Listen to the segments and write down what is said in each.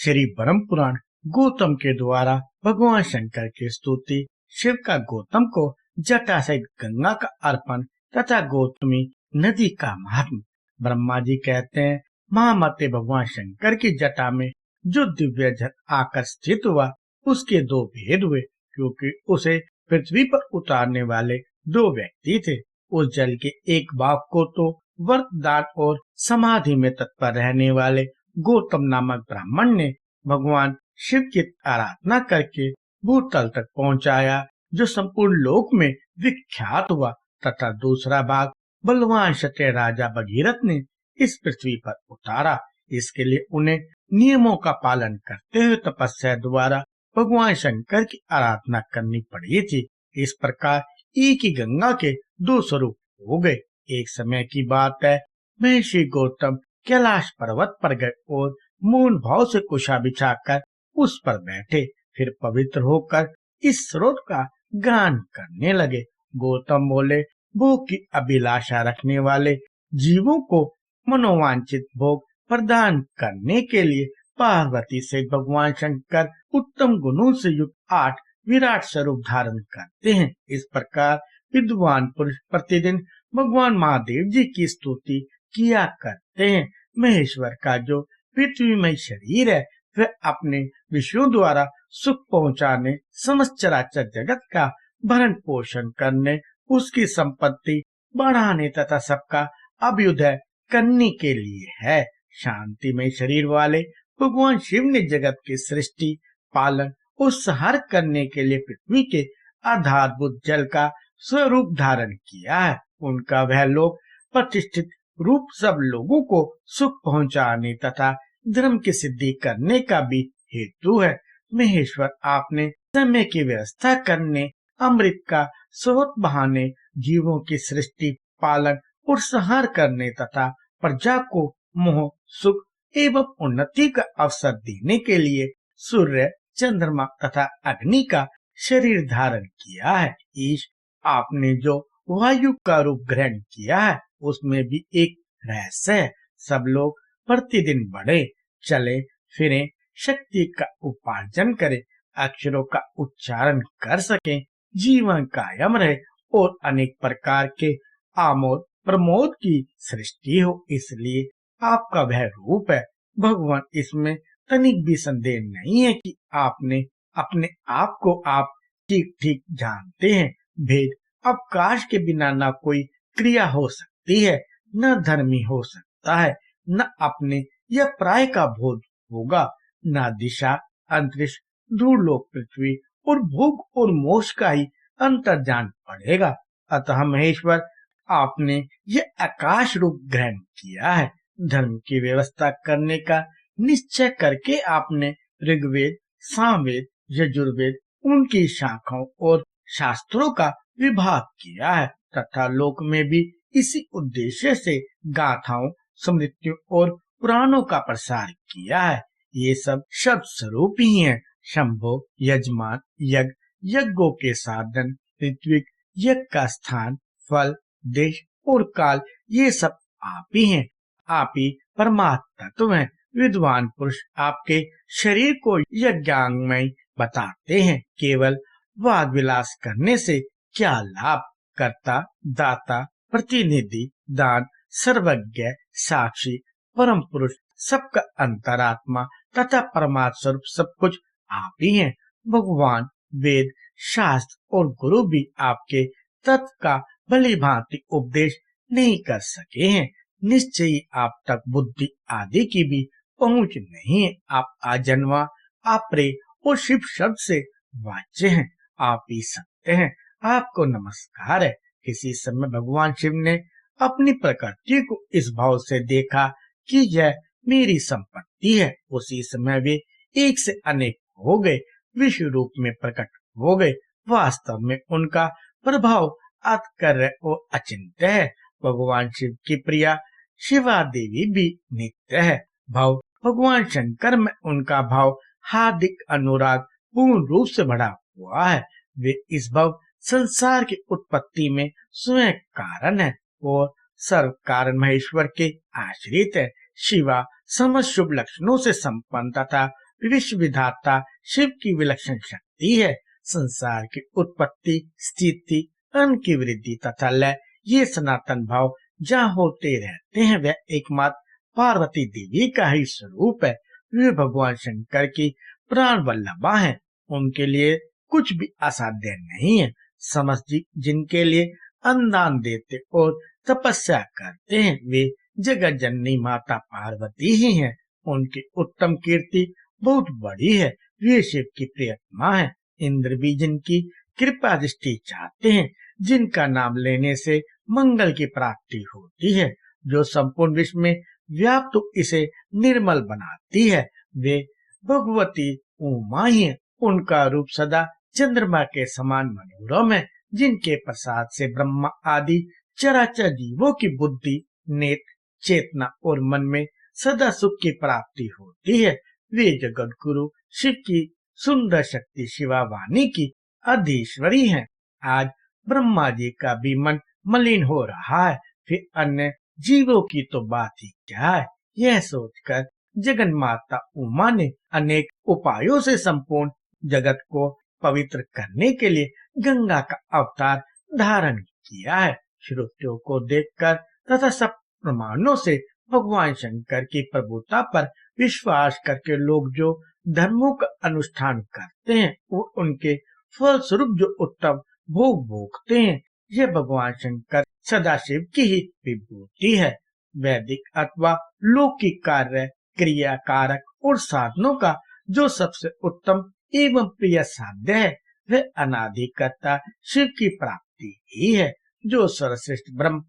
श्री ब्रह्म पुराण गौतम के द्वारा भगवान शंकर की स्तुति, शिव का गौतम को जटा से गंगा का अर्पण तथा गौतमी नदी का महात्म। ब्रह्मा जी कहते हैं, महामते भगवान शंकर की जटा में जो दिव्य जल आकर स्थित हुआ, उसके दो भेद हुए, क्योंकि उसे पृथ्वी पर उतारने वाले दो व्यक्ति थे। उस जल के एक भाग को तो वरदान और समाधि में तत्पर रहने वाले गौतम नामक ब्राह्मण ने भगवान शिव की आराधना करके भूतल तक पहुंचाया, जो संपूर्ण लोक में विख्यात हुआ, तथा दूसरा भाग बलवान क्षत्रिय राजा भगीरथ ने इस पृथ्वी पर उतारा। इसके लिए उन्हें नियमों का पालन करते हुए तपस्या द्वारा भगवान शंकर की आराधना करनी पड़ी थी। इस प्रकार एक ही गंगा के दो स्वरूप हो गए। एक समय की बात है, महर्षि गौतम कैलाश पर्वत पर गए और मौन भाव से कुशा बिछाकर उस पर बैठे, फिर पवित्र होकर इस स्रोत का गान करने लगे। गौतम बोले, भोग की अभिलाषा रखने वाले जीवों को मनोवांछित भोग प्रदान करने के लिए पार्वती से भगवान शंकर उत्तम गुणों से युक्त 8 विराट स्वरूप धारण करते हैं। इस प्रकार विद्वान पुरुष प्रतिदिन भगवान महादेव जी की स्तुति किया करते हैं। महेश्वर का जो पृथ्वी में शरीर है, वह अपने विषयों द्वारा सुख पहुंचाने, समस्त चराचर जगत का भरण पोषण करने, उसकी संपत्ति बढ़ाने तथा सबका अभ्युदय करने के लिए है। शांतिमय शरीर वाले भगवान शिव ने जगत की सृष्टि, पालन और संहार करने के लिए पृथ्वी के आधारभूत जल का स्वरूप धारण किया है। उनका वह लोक प्रतिष्ठित रूप सब लोगों को सुख पहुंचाने तथा धर्म की सिद्धि करने का भी हेतु है। महेश्वर, आपने समय की व्यवस्था करने, अमृत का स्रोत बहाने, जीवों की सृष्टि, पालन और संहार करने तथा प्रजा को मोह, सुख एवं उन्नति का अवसर देने के लिए सूर्य, चंद्रमा तथा अग्नि का शरीर धारण किया है। ईश, आपने जो वायु का रूप ग्रहण किया है, उसमें भी एक रहस्य है। सब लोग प्रतिदिन बढ़े, चले फिरें, शक्ति का उपार्जन करें, अक्षरों का उच्चारण कर सकें, जीवन कायम रहे और अनेक प्रकार के आमोद प्रमोद की सृष्टि हो। इसलिए आपका वह रूप है। भगवान, इसमें तनिक भी संदेह नहीं है कि आपने अपने आप को आप ठीक ठीक जानते हैं। भेद अवकाश के बिना न कोई क्रिया हो सकती है, न धर्मी हो सकता है, न अपने या प्राय का बोध होगा, न दिशा, अंतरिक्ष, दूरलोक, पृथ्वी और भोग और मोक्ष का ही अंतर जान पड़ेगा। अतः महेश्वर, आपने यह आकाश रूप ग्रहण किया है। धर्म की व्यवस्था करने का निश्चय करके आपने ऋग्वेद, सामवेद, यजुर्वेद, उनकी शाखाओं और शास्त्रों का विभाग किया है तथा लोक में भी इसी उद्देश्य से गाथाओं, स्मृतियों और पुराणों का प्रसार किया है। ये सब शब्द स्वरूप ही हैं। शंभो, यजमान, यज्ञ, यज्ञों के साधन, ऋत्विक, यज्ञ का स्थान, फल, देश और काल, ये सब आप ही हैं। आप ही परमात्मा तत्व हैं। विद्वान पुरुष आपके शरीर को यज्ञांगमय बताते हैं। केवल वाद विलास करने से क्या लाभ? कर्ता, दाता, प्रतिनिधि, दान, सर्वज्ञ, साक्षी, परम पुरुष, सबका अंतरात्मा तथा परमात्मा स्वरूप सब कुछ आप ही हैं। भगवान, वेद, शास्त्र और गुरु भी आपके तत्व का भली भांति उपदेश नहीं कर सके हैं। निश्चय ही आप तक बुद्धि आदि की भी पहुंच नहीं है। आप आजन्मा, आपरे और शिव शब्द से वाच्य हैं। आप ही सत्य हैं। आपको नमस्कार है। किसी समय भगवान शिव ने अपनी प्रकृति को इस भाव से देखा कि यह मेरी संपत्ति है। उसी समय वे एक से अनेक हो गए, विश्व रूप में प्रकट हो गए। वास्तव में उनका प्रभाव आत्कर्य और अचिंत्य है। भगवान शिव की प्रिया शिवा देवी भी नित्य है। भाव भगवान शंकर में उनका भाव हार्दिक अनुराग पूर्ण रूप से बढ़ा हुआ है। वे इस भाव संसार की उत्पत्ति में स्वयं कारण है और सर्व कारण महेश्वर के आश्रित है। शिवा समस्त शुभ लक्षणों से संपन्न तथा विश्व विधाता शिव की विलक्षण शक्ति है। संसार की उत्पत्ति, स्थिति, अन्न की वृद्धि तथा लय, ये सनातन भाव जहाँ होते रहते हैं वह एकमात्र पार्वती देवी का ही स्वरूप है। वे भगवान शंकर की प्राण वल्लभा है। उनके लिए कुछ भी असाध्य नहीं है। समस्त जिनके लिए अन्नदान देते और तपस्या करते हैं वे जगत जननी माता पार्वती ही हैं। उनकी उत्तम कीर्ति बहुत बड़ी है। वे शिव की प्रियतमा है। इंद्र भी जिनकी कृपा दृष्टि चाहते हैं, जिनका नाम लेने से मंगल की प्राप्ति होती है, जो संपूर्ण विश्व में व्याप्त इसे निर्मल बनाती है, वे भगवती उमा ही है। उनका रूप सदा चंद्रमा के समान मनोरम है, जिनके प्रसाद से ब्रह्मा आदि चराचर जीवों की बुद्धि, नेत्र, चेतना और मन में सदा सुख की प्राप्ति होती है। वे जगत गुरु शिव की सुंदर शक्ति शिवा वाणी की अधीश्वरी है। आज ब्रह्मा जी का भी मन मलिन हो रहा है, फिर अन्य जीवों की तो बात ही क्या है। यह सोचकर जगन माता उमा ने अनेक उपायों से संपूर्ण जगत को पवित्र करने के लिए गंगा का अवतार धारण किया है। श्रुतियों को देखकर तथा सब प्रमाणों से भगवान शंकर की प्रभुता पर विश्वास करके लोग जो धर्मों का अनुष्ठान करते हैं वो उनके फल स्वरूप जो उत्तम भोग भोगते हैं, यह भगवान शंकर सदाशिव की ही विभूति है। वैदिक अथवा लौकिक कार्य, क्रिया कारक और साधनों का जो सबसे उत्तम एवं प्रिय साध्य है वह अनादिकर्ता शिव की प्राप्ति ही है, जो सर्वश्रेष्ठ ब्रह्म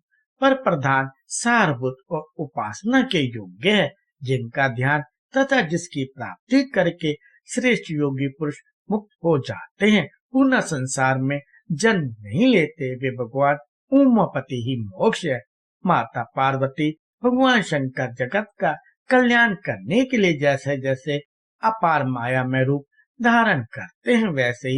पर प्रधान सारभूत और उपासना के योग्य है। जिनका ध्यान तथा जिसकी प्राप्ति करके श्रेष्ठ योगी पुरुष मुक्त हो जाते हैं, पुनः संसार में जन्म नहीं लेते, वे भगवान उमापति ही मोक्ष है। माता पार्वती भगवान शंकर जगत का कल्याण करने के लिए जैसे जैसे अपार माया में रूप धारण करते हैं,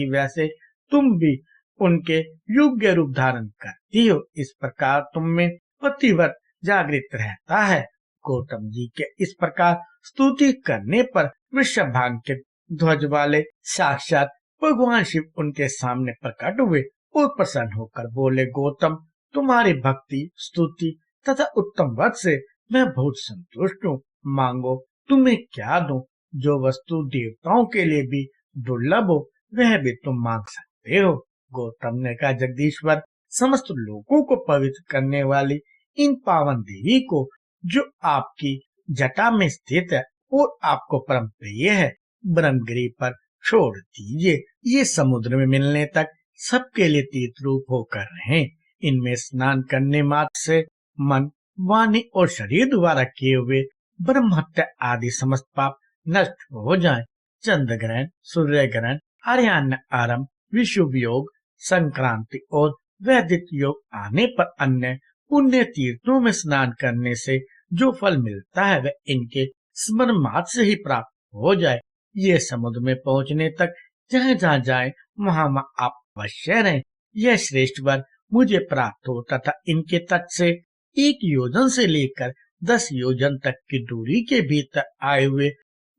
वैसे तुम भी उनके योग्य रूप धारण करती हो। इस प्रकार तुम में पतिव्रत जागृत रहता है। गौतम जी के इस प्रकार स्तुति करने पर वृषभांकित ध्वज वाले साक्षात भगवान शिव उनके सामने प्रकट हुए और प्रसन्न होकर बोले, गौतम, तुम्हारी भक्ति, स्तुति तथा उत्तम वध से मैं बहुत संतुष्ट हूँ। मांगो, तुम्हें क्या दूं? जो वस्तु देवताओं के लिए भी दुर्लभ हो वह भी तुम मांग सकते हो। गौतम ने कहा, जगदीश्वर, समस्त लोगों को पवित्र करने वाली इन पावन देवी को जो आपकी जटा में स्थित है और आपको परम प्रिय है, ब्रह्मगिरी पर छोड़ दीजिए। ये समुद्र में मिलने तक सबके लिए तीर्थ रूप होकर रहें। इनमें स्नान करने मात्र से मन, वाणी और शरीर द्वारा किए हुए ब्रह्म हत्या आदि समस्त पाप नष्ट हो जाएं। चंद्र ग्रहण, सूर्य ग्रहण, आर्यान्य आरंभ, विषुव योग, संक्रांति और वैदिक योग आने पर अन्य पुण्य तीर्थों में स्नान करने से जो फल मिलता है वह इनके स्मरण मात्र से ही प्राप्त हो जाए। ये समुद्र में पहुंचने तक जहाँ जहाँ जाए वहाँ आप अवश्य रहें। यह श्रेष्ठ वर मुझे प्राप्त हो तथा इनके तट से 1 योजन से लेकर 10 योजन तक की दूरी के भीतर आए हुए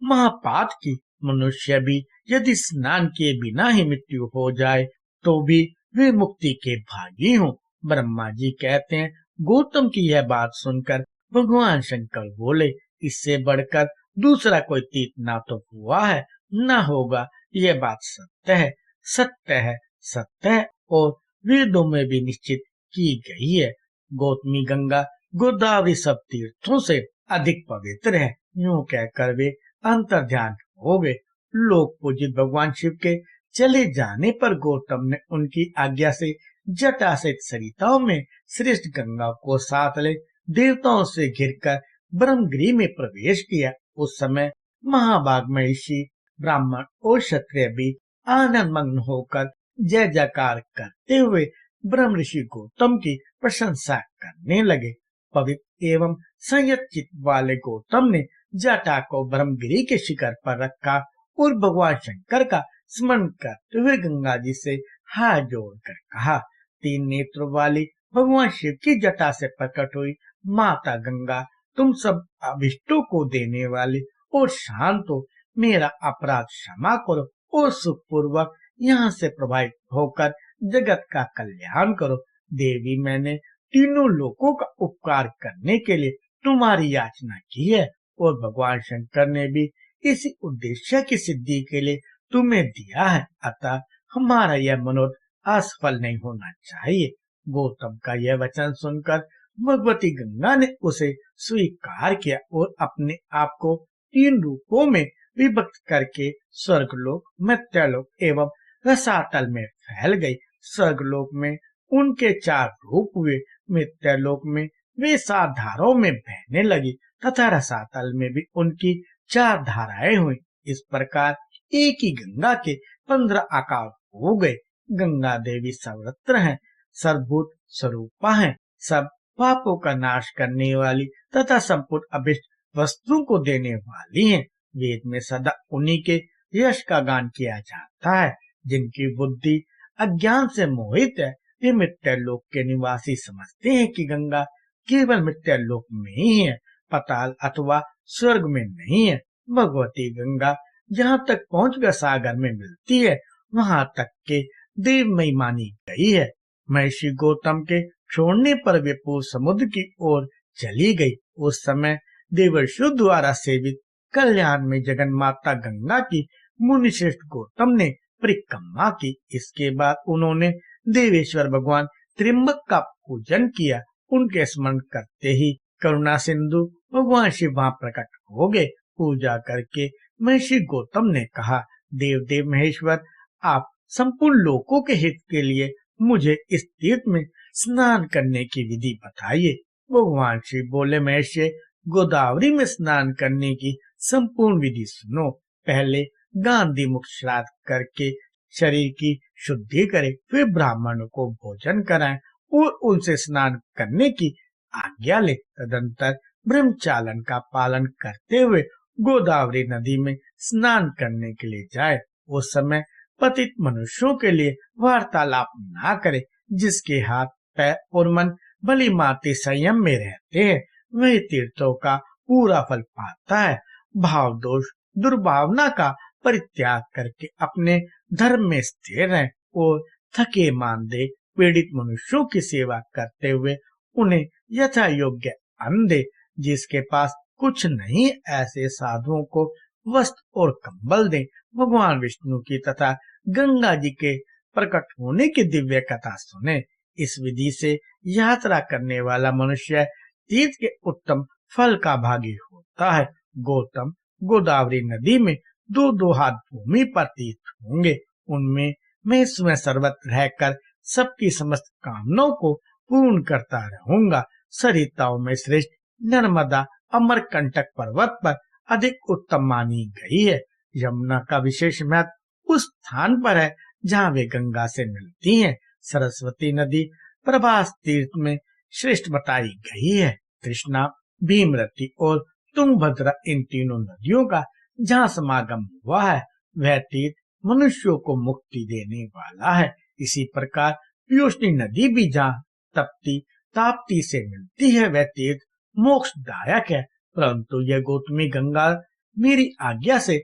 महापात की मनुष्य भी यदि स्नान किए बिना ही मृत्यु हो जाए तो भी वे मुक्ति के भागी हों। ब्रह्मा जी कहते हैं, गौतम की यह बात सुनकर भगवान शंकर बोले, इससे बढ़कर दूसरा कोई तीर्थ ना तो हुआ है ना होगा। यह बात सत्य है, सत्य है, सत्य है और वेदों में भी निश्चित की गई है। गौतमी गंगा गोदावरी सब तीर्थों से अधिक पवित्र है। यूं कहकर वे अंतर ध्यान हो गए। लोक पूजित भगवान शिव के चले जाने पर गौतम ने उनकी आज्ञा से जटा से सरिताओं में श्रेष्ठ गंगा को साथ ले देवताओं से घिरकर ब्रह्मगिरी में प्रवेश किया। उस समय महाभाग महिषी, ब्राह्मण और क्षत्रिय भी आनंद मग्न होकर जय जयकार करते हुए ब्रह्म ऋषि गौतम की प्रशंसा करने लगे। पवित्र एवं संयत चित्त वाले गौतम ने जटा को ब्रह्मगिरी के शिखर पर रखा और भगवान शंकर का स्मरण करते हुए गंगा जी से हाथ जोड़कर कहा, 3 नेत्रों वाली भगवान शिव की जटा से प्रकट हुई माता गंगा, तुम सब अभिष्टों को देने वाली और शांत हो। मेरा अपराध क्षमा करो और सुखपूर्वक यहाँ से प्रभावित होकर जगत का कल्याण करो। देवी, मैंने तीनों लोगों का उपकार करने के लिए तुम्हारी याचना की है और भगवान शंकर ने भी इसी उद्देश्य की सिद्धि के लिए तुम्हें दिया है, अतः हमारा यह मनोरथ असफल नहीं होना चाहिए। गौतम का यह वचन सुनकर भगवती गंगा ने उसे स्वीकार किया और अपने आप को 3 रूपों में विभक्त करके स्वर्गलोक, मर्त्यलोक एवं रसातल में फैल गई। स्वर्गलोक में उनके 4 रूप हुए, मर्त्यलोक में वे 7 धाराओं में बहने लगी तथा रसातल में भी उनकी 4 धाराएं हुई। इस प्रकार एक ही गंगा के 15 आकार हो गए। गंगा देवी सर्वत्र हैं, सर्वभूत स्वरूपा हैं, सब पापों का नाश करने वाली तथा संपूर्ण अभिष्ट वस्तुओं को देने वाली हैं। वेद में सदा उन्हीं के यश का गान किया जाता है। जिनकी बुद्धि अज्ञान से मोहित है, वे मृत्युलोक के निवासी समझते हैं कि गंगा केवल मृत्युलोक में ही है, पाताल अथवा स्वर्ग में नहीं है। भगवती गंगा जहाँ तक पहुंचकर सागर में मिलती है, वहां तक के देवमयी मानी गई है। महर्षि गौतम के छोड़ने पर वे पूर्व समुद्र की ओर चली गई। उस समय देवर्षियों द्वारा सेवित कल्याण में जगन माता गंगा की मुनिश्रेष्ठ गौतम ने परिक्रमा की। इसके बाद उन्होंने देवेश्वर भगवान त्र्यंबक का पूजन किया। उनके स्मरण करते ही करुणा सिंधु भगवान शिव वहां प्रकट हो गए। पूजा करके महर्षि गौतम ने कहा, देव देव महेश्वर, आप संपूर्ण लोकों के हित के लिए मुझे इस तीर्थ में स्नान करने की विधि बताइए। भगवान शिव बोले, महर्षि, गोदावरी में स्नान करने की संपूर्ण विधि सुनो। पहले गांधी मुक्त श्राद्ध करके शरीर की शुद्धि करें, फिर ब्राह्मणों को भोजन कराएं और उनसे स्नान करने की आज्ञा ले। तदंतर ब्रह्मचालन का पालन करते हुए गोदावरी नदी में स्नान करने के लिए जाए। उस समय पतित मनुष्यों के लिए वार्तालाप ना करे। जिसके हाथ, पैर और मन भली माती संयम में रहते हैं, वही तीर्थों का पूरा फल पाता है। भाव दोष दुर्भावना का परित्याग करके अपने धर्म में स्थिर रहें और थके मांदे पीड़ित मनुष्यों की सेवा करते हुए उन्हें यथा योग्य अन्न दे। जिसके पास कुछ नहीं, ऐसे साधुओं को वस्त्र और कंबल दें। भगवान विष्णु की तथा गंगा जी के प्रकट होने की दिव्य कथा सुने। इस विधि से यात्रा करने वाला मनुष्य तीर्थ के उत्तम फल का भागी होता है। गौतम गोदावरी नदी में 2-2 हाथ भूमि पर तीर्थ होंगे। उनमें मैं स्वयं सर्वत्र रहकर सबकी समस्त कामनाओं को पूर्ण करता रहूंगा। सरिताओं में श्रेष्ठ नर्मदा अमरकंटक पर्वत पर अधिक उत्तम मानी गई है। यमुना का विशेष महत्व उस स्थान पर है जहाँ वे गंगा से मिलती हैं। सरस्वती नदी प्रभास तीर्थ में श्रेष्ठ बताई गई है। कृष्णा, भीमरती और तुंगभद्रा इन तीनों नदियों का जहाँ समागम हुआ है, वह तीर्थ मनुष्यों को मुक्ति देने वाला है। इसी प्रकार पीयूषनी नदी भी जहाँ तप्ती ताप्ती से मिलती है, वह तीर्थ मोक्षदायक है। परंतु यह गौतमी गंगा मेरी आज्ञा से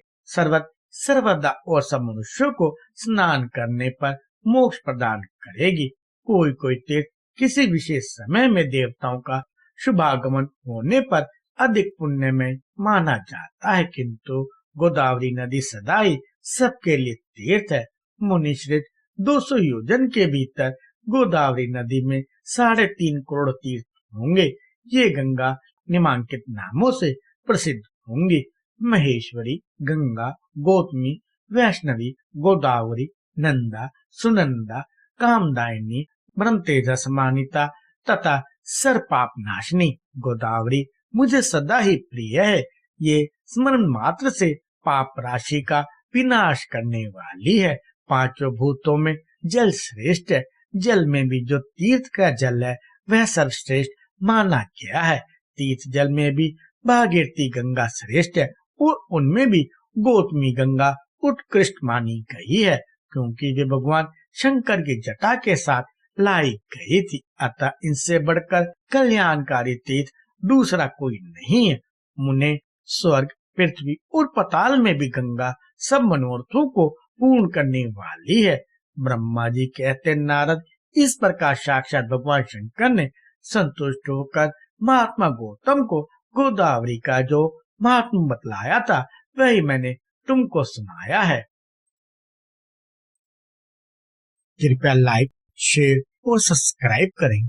सर्वदा और सब मनुष्यों को स्नान करने पर मोक्ष प्रदान करेगी। कोई कोई तीर्थ किसी विशेष समय में देवताओं का शुभागमन होने पर अधिक पुण्य में माना जाता है, किंतु गोदावरी नदी सदा ही सबके लिए तीर्थ है। मुनिश्रेष्ठ 200 योजन के भीतर गोदावरी नदी में 3.5 करोड़ तीर्थ होंगे। ये गंगा निम्नलिखित नामों से प्रसिद्ध होंगी: महेश्वरी, गंगा, गौतमी, वैष्णवी, गोदावरी, नंदा, सुनंदा, कामदायिनी, ब्रह्मतेजस मानिता तथा सर्वपाप नाशिनी। गोदावरी मुझे सदा ही प्रिय है। ये स्मरण मात्र से पाप राशि का विनाश करने वाली है। 5 भूतों में जल श्रेष्ठ है। जल में भी जो तीर्थ का जल है, वह सर्वश्रेष्ठ माना गया है। तीर्थ जल में भी भागीरथी गंगा श्रेष्ठ है और उनमें भी गौतमी गंगा उत्कृष्ट मानी गई है, क्योंकि वे भगवान शंकर की जटा के साथ लाई गई थी। अतः इनसे बढ़कर कल्याणकारी तीर्थ दूसरा कोई नहीं है। मुने स्वर्ग, पृथ्वी और पाताल में भी गंगा सब मनोरथों को पूर्ण करने वाली है। ब्रह्मा जी कहते, नारद, इस प्रकार साक्षात भगवान शंकर ने संतुष्ट होकर महात्मा गौतम को गोदावरी का जो महात्मा बतलाया था वही मैंने तुमको सुनाया है। कृपया लाइक, शेयर और सब्सक्राइब करें।